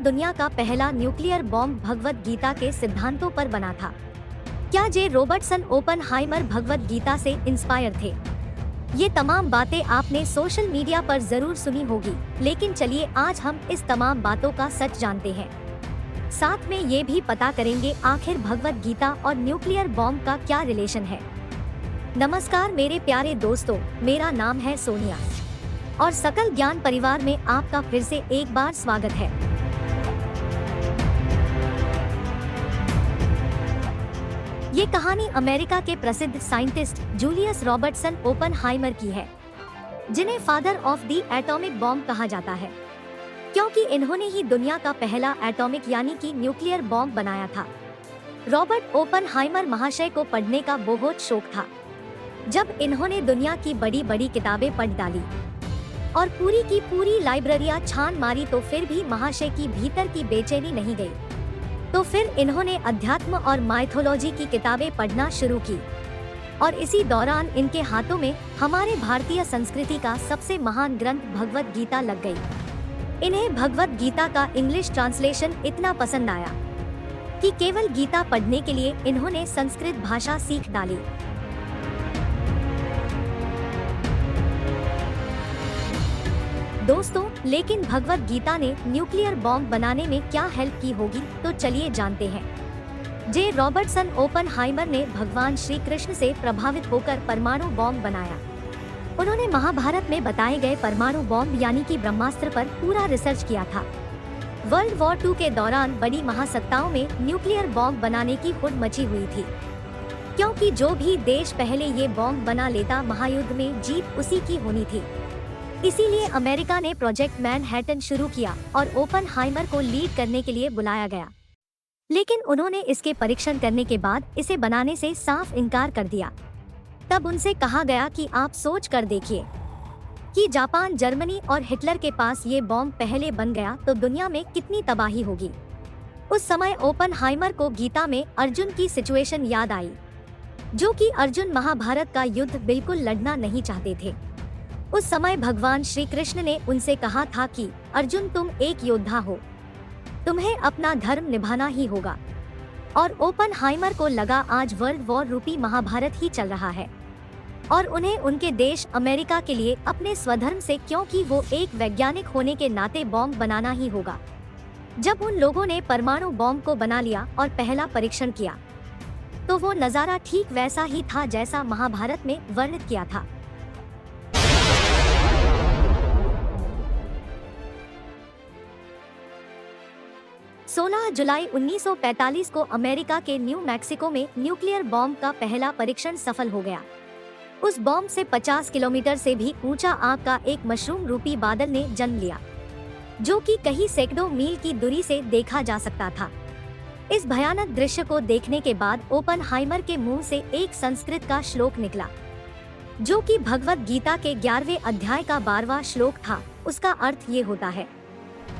दुनिया का पहला न्यूक्लियर बॉम्ब भगवद गीता के सिद्धांतों पर बना था? क्या जे रॉबर्टसन ओपनहाइमर भगवद गीता से इंस्पायर थे? ये तमाम बातें आपने सोशल मीडिया पर जरूर सुनी होगी, लेकिन चलिए आज हम इस तमाम बातों का सच जानते हैं। साथ में ये भी पता करेंगे आखिर भगवद गीता और न्यूक्लियर बॉम्ब का क्या रिलेशन है। नमस्कार मेरे प्यारे दोस्तों, मेरा नाम है सोनिया और सकल ज्ञान परिवार में आपका फिर से एक बार स्वागत है। ये कहानी अमेरिका के प्रसिद्ध साइंटिस्ट जूलियस रॉबर्टसन ओपनहाइमर की है, जिन्हें father of the atomic bomb कहा जाता है, क्योंकि इन्होंने ही दुनिया का पहला एटॉमिक यानी कि न्यूक्लियर बॉम्ब बनाया था। रॉबर्ट ओपनहाइमर महाशय को पढ़ने का बहुत शौक था। जब इन्होंने दुनिया की बड़ी बड़ी किताबें पढ़ डाली और पूरी की पूरी लाइब्रेरियां छान मारी, तो फिर भी महाशय की भीतर की बेचैनी नहीं गई। तो फिर इन्होंने अध्यात्म और माइथोलॉजी की किताबें पढ़ना शुरू की और इसी दौरान इनके हाथों में हमारे भारतीय संस्कृति का सबसे महान ग्रंथ भगवद गीता लग गई। इन्हें भगवद गीता का इंग्लिश ट्रांसलेशन इतना पसंद आया कि केवल गीता पढ़ने के लिए इन्होंने संस्कृत भाषा सीख डाली। दोस्तों, लेकिन भगवद गीता ने न्यूक्लियर बॉम्ब बनाने में क्या हेल्प की होगी, तो चलिए जानते हैं। जे रॉबर्टसन ओपनहाइमर ने भगवान श्री कृष्ण से प्रभावित होकर परमाणु बॉम्ब बनाया। उन्होंने महाभारत में बताए गए परमाणु बॉम्ब यानी कि ब्रह्मास्त्र पर पूरा रिसर्च किया था। वर्ल्ड वॉर 2 के दौरान बड़ी महासत्ताओं में न्यूक्लियर बॉम्ब बनाने की हुड मची हुई थी, क्योंकि जो भी देश पहले ये बॉम्ब बना लेता महायुद्ध में जीत उसी की होनी थी। इसीलिए अमेरिका ने प्रोजेक्ट मैनहट्टन शुरू किया और ओपनहाइमर को लीड करने के लिए बुलाया गया, लेकिन उन्होंने इसके परीक्षण करने के बाद इसे बनाने से साफ इनकार कर दिया। तब उनसे कहा गया कि आप सोच कर देखिए कि जापान, जर्मनी और हिटलर के पास ये बॉम्ब पहले बन गया तो दुनिया में कितनी तबाही होगी। उस समय ओपनहाइमर को गीता में अर्जुन की सिचुएशन याद आई, जो कि अर्जुन महाभारत का युद्ध बिल्कुल लड़ना नहीं चाहते थे। उस समय भगवान श्री कृष्ण ने उनसे कहा था कि अर्जुन, तुम एक योद्धा हो, तुम्हें अपना धर्म निभाना ही होगा। और ओपनहाइमर को लगा आज वर्ल्ड वॉर रूपी महाभारत ही चल रहा है और उन्हें उनके देश अमेरिका के लिए अपने स्वधर्म से, क्योंकि वो एक वैज्ञानिक होने के नाते बॉम्ब बनाना ही होगा। जब उन लोगों ने परमाणु बॉम्ब को बना लिया और पहला परीक्षण किया, तो वो नजारा ठीक वैसा ही था जैसा महाभारत में वर्णित किया था। 16 जुलाई 1945 को अमेरिका के न्यू मैक्सिको में न्यूक्लियर बॉम्ब का पहला परीक्षण सफल हो गया। उस बॉम्ब से 50 किलोमीटर से भी ऊंचा आग का एक मशरूम रूपी बादल ने जन्म लिया, जो कि कई सैकड़ों मील की दूरी से देखा जा सकता था। इस भयानक दृश्य को देखने के बाद ओपनहाइमर के मुंह से एक संस्कृत का श्लोक निकला, जो कि भगवद गीता के 11वें अध्याय का 12वां श्लोक था। उसका अर्थ ये होता है,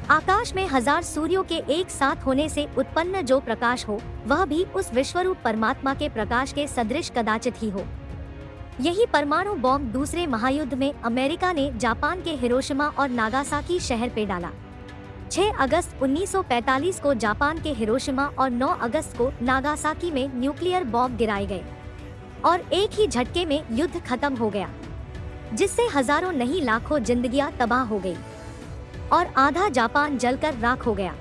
आकाश में 1000 सूर्यों के एक साथ होने से उत्पन्न जो प्रकाश हो, वह भी उस विश्वरूप परमात्मा के प्रकाश के सदृश कदाचित ही हो। यही परमाणु बॉम्ब दूसरे महायुद्ध में अमेरिका ने जापान के हिरोशिमा और नागासाकी शहर पे डाला। 6 अगस्त 1945 को जापान के हिरोशिमा और 9 अगस्त को नागासाकी में न्यूक्लियर बॉम्ब गिराए गए और एक ही झटके में युद्ध खत्म हो गया, जिससे हजारों नहीं लाखों जिंदगियां तबाह हो गई और आधा जापान जलकर राख हो गया।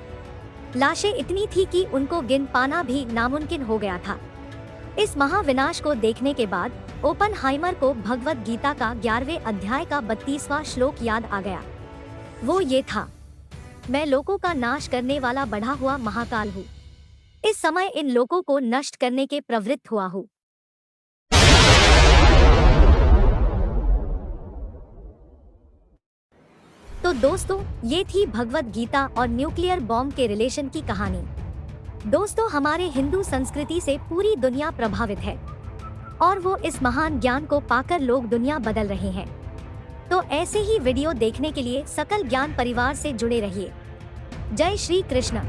लाशें इतनी थी कि उनको गिन पाना भी नामुमकिन हो गया था। इस महाविनाश को देखने के बाद ओपनहाइमर को भगवद गीता का 11वें अध्याय का 32वां श्लोक याद आ गया। वो ये था, मैं लोगों का नाश करने वाला बढ़ा हुआ महाकाल हूँ, इस समय इन लोगों को नष्ट करने के प्रवृत्त हुआ हूँ। तो दोस्तों, ये थी भगवद गीता और न्यूक्लियर बॉम्ब के रिलेशन की कहानी। दोस्तों, हमारे हिंदू संस्कृति से पूरी दुनिया प्रभावित है और वो इस महान ज्ञान को पाकर लोग दुनिया बदल रहे हैं। तो ऐसे ही वीडियो देखने के लिए सकल ज्ञान परिवार से जुड़े रहिए। जय श्री कृष्ण।